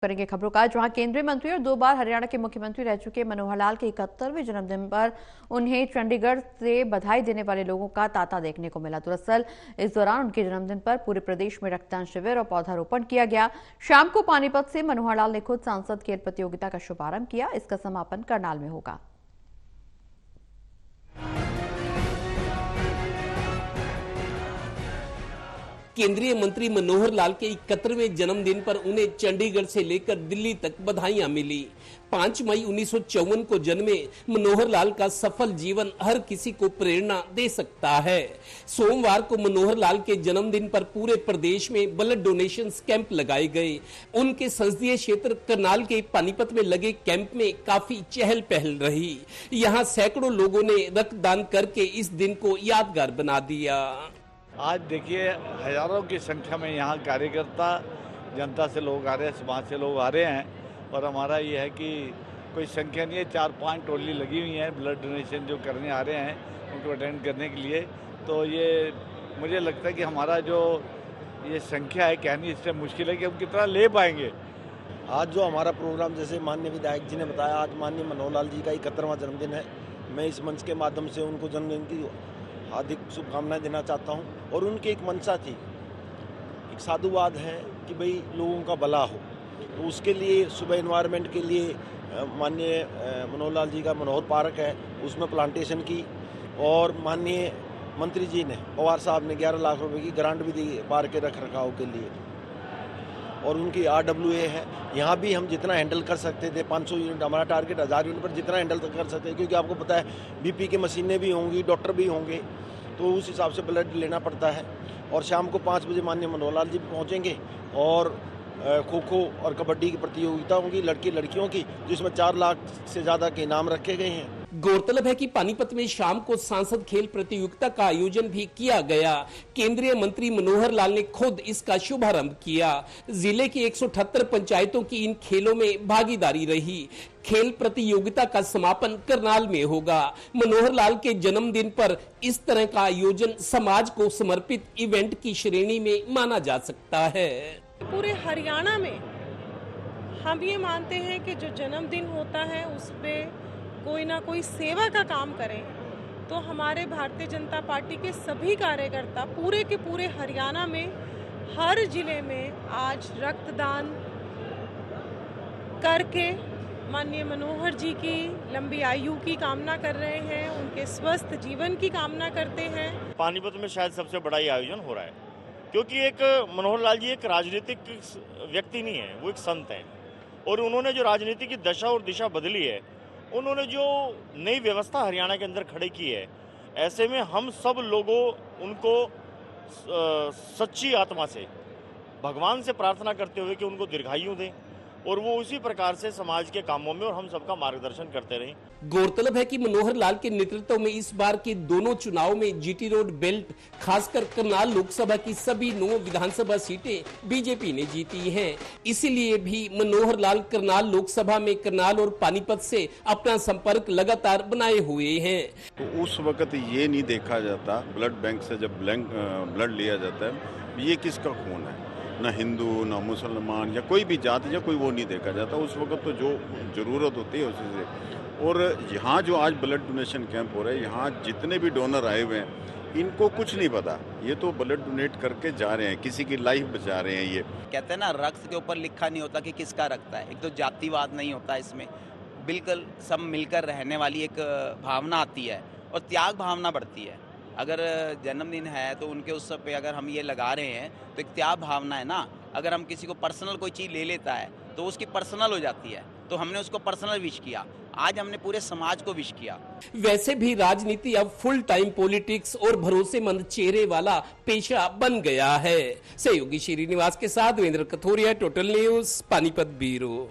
करेंगे खबरों का, जहां केंद्रीय मंत्री और 2 बार हरियाणा के मुख्यमंत्री रह चुके मनोहर लाल के 71वें जन्मदिन पर उन्हें चंडीगढ़ से बधाई देने वाले लोगों का तांता देखने को मिला। दरअसल इस दौरान उनके जन्मदिन पर पूरे प्रदेश में रक्तदान शिविर और पौधारोपण किया गया। शाम को पानीपत से मनोहर लाल ने खुद सांसद खेल प्रतियोगिता का शुभारंभ किया। इसका समापन करनाल में होगा। केंद्रीय मंत्री मनोहर लाल के 71वें जन्मदिन पर उन्हें चंडीगढ़ से लेकर दिल्ली तक बधाइयां मिली। 5 मई 1954 को जन्मे मनोहर लाल का सफल जीवन हर किसी को प्रेरणा दे सकता है। सोमवार को मनोहर लाल के जन्मदिन पर पूरे प्रदेश में ब्लड डोनेशन कैंप लगाए गए। उनके संसदीय क्षेत्र करनाल के पानीपत में लगे कैंप में काफी चहल पहल रही। यहाँ सैकड़ों लोगों ने रक्तदान करके इस दिन को यादगार बना दिया। आज देखिए हजारों की संख्या में यहाँ कार्यकर्ता जनता से लोग आ रहे हैं, समाज से लोग आ रहे हैं और हमारा ये है कि कोई संख्या नहीं है, 4-5 टोली लगी हुई हैं ब्लड डोनेशन जो करने आ रहे हैं उनको अटेंड करने के लिए। तो ये मुझे लगता है कि हमारा जो ये संख्या है कहनी इससे मुश्किल है कि हम कितना ले पाएंगे। आज जो हमारा प्रोग्राम, जैसे माननीय विधायक जी ने बताया, आज माननीय मनोहर लाल जी का 71वां जन्मदिन है। मैं इस मंच के माध्यम से उनको जन्मदिन की हार्दिक शुभकामनाएं देना चाहता हूं। और उनकी एक मंशा थी, एक साधुवाद है कि भाई लोगों का भला हो, तो उसके लिए सुबह एनवायरनमेंट के लिए माननीय मनोहर लाल जी का मनोहर पार्क है, उसमें प्लांटेशन की। और माननीय मंत्री जी ने, पवार साहब ने 11 लाख रुपए की ग्रांट भी दी पार्क के रख रखाव के लिए। और उनकी RWA है, यहाँ भी हम जितना हैंडल कर सकते थे, 500 यूनिट हमारा टारगेट, 1000 यूनिट पर जितना हैंडल कर सकते हैं, क्योंकि आपको पता है BP की मशीनें भी होंगी, डॉक्टर भी होंगे, तो उस हिसाब से ब्लड लेना पड़ता है। और शाम को 5 बजे माननीय मनोहर लाल जी पहुँचेंगे और खो-खो और कबड्डी की प्रतियोगिता होंगी लड़की लड़कियों की, जिसमें 4 लाख से ज़्यादा के इनाम रखे गए हैं। गौरतलब है कि पानीपत में शाम को सांसद खेल प्रतियोगिता का आयोजन भी किया गया। केंद्रीय मंत्री मनोहर लाल ने खुद इसका शुभारंभ किया। जिले की 178 पंचायतों की इन खेलों में भागीदारी रही। खेल प्रतियोगिता का समापन करनाल में होगा। मनोहर लाल के जन्मदिन पर इस तरह का आयोजन समाज को समर्पित इवेंट की श्रेणी में माना जा सकता है। पूरे हरियाणा में हम ये मानते हैं कि जो जन्मदिन होता है उस पे कोई ना कोई सेवा का काम करें, तो हमारे भारतीय जनता पार्टी के सभी कार्यकर्ता पूरे के पूरे हरियाणा में हर जिले में आज रक्तदान करके माननीय मनोहर जी की लंबी आयु की कामना कर रहे हैं, उनके स्वस्थ जीवन की कामना करते हैं। पानीपत में शायद सबसे बड़ा ये आयोजन हो रहा है, क्योंकि एक मनोहर लाल जी एक राजनीतिक व्यक्ति नहीं है, वो एक संत हैं। और उन्होंने जो राजनीति की दशा और दिशा बदली है, उन्होंने जो नई व्यवस्था हरियाणा के अंदर खड़ी की है, ऐसे में हम सब लोगों उनको सच्ची आत्मा से भगवान से प्रार्थना करते हुए कि उनको दीर्घायु दें और वो उसी प्रकार से समाज के कामों में और हम सबका मार्गदर्शन करते रहें। गौरतलब है कि मनोहर लाल के नेतृत्व में इस बार के दोनों चुनाव में GT रोड बेल्ट, खासकर करनाल लोकसभा की सभी 9 विधानसभा सीटें बीजेपी ने जीती हैं। इसीलिए भी मनोहर लाल करनाल लोकसभा में करनाल और पानीपत से अपना संपर्क लगातार बनाए हुए हैं। तो उस वक्त ये नहीं देखा जाता, ब्लड बैंक से जब ब्लड लिया जाता है, ये किसका खून है, ना हिंदू ना मुसलमान या कोई भी जाति या कोई वो नहीं देखा जाता। उस वक्त तो जो ज़रूरत होती है उसी से। और यहाँ जो आज ब्लड डोनेशन कैंप हो रहा है, यहाँ जितने भी डोनर आए हुए हैं, इनको कुछ नहीं पता, ये तो ब्लड डोनेट करके जा रहे हैं, किसी की लाइफ बचा रहे हैं। ये कहते हैं ना, रक्त के ऊपर लिखा नहीं होता कि किसका रक्त है। एक तो जातिवाद नहीं होता इसमें, बिल्कुल सब मिलकर रहने वाली एक भावना आती है और त्याग भावना बढ़ती है। अगर जन्मदिन है तो उनके उस पे अगर हम ये लगा रहे हैं तो एक त्याग भावना है ना। अगर हम किसी को पर्सनल कोई चीज़ ले लेता है तो उसकी पर्सनल हो जाती है, तो हमने उसको पर्सनल विश किया, आज हमने पूरे समाज को विश किया। वैसे भी राजनीति अब फुल टाइम पॉलिटिक्स और भरोसेमंद चेहरे वाला पेशा बन गया है। सहयोगी श्रीनिवास के साथ Devendra Kathoria, total news, Panipat bureau.